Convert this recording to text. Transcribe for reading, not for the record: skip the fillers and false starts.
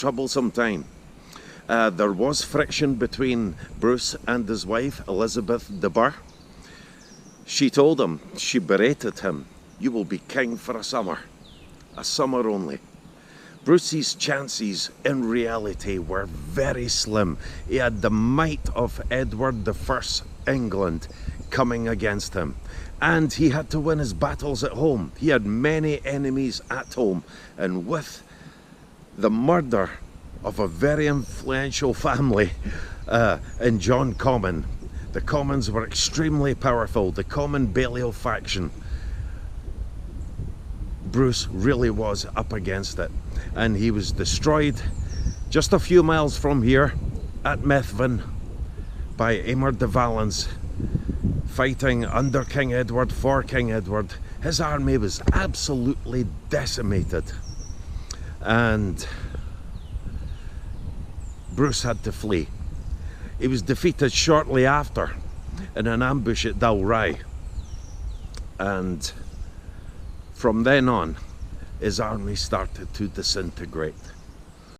troublesome time. There was friction between Bruce and his wife, Elizabeth de Burgh. She told him, she berated him, "You will be king for a summer only." Bruce's chances in reality were very slim. He had the might of Edward I's England coming against him, and he had to win his battles at home. He had many enemies at home, and with the murder of a very influential family in John Comyn, the Comyns were extremely powerful, the Comyn Balliol faction. Bruce really was up against it, and he was destroyed just a few miles from here at Methven by Aymer de Valence, fighting under King Edward for King Edward. His army was absolutely decimated, and Bruce had to flee. He was defeated shortly after in an ambush at Dalry, and from then on his army started to disintegrate.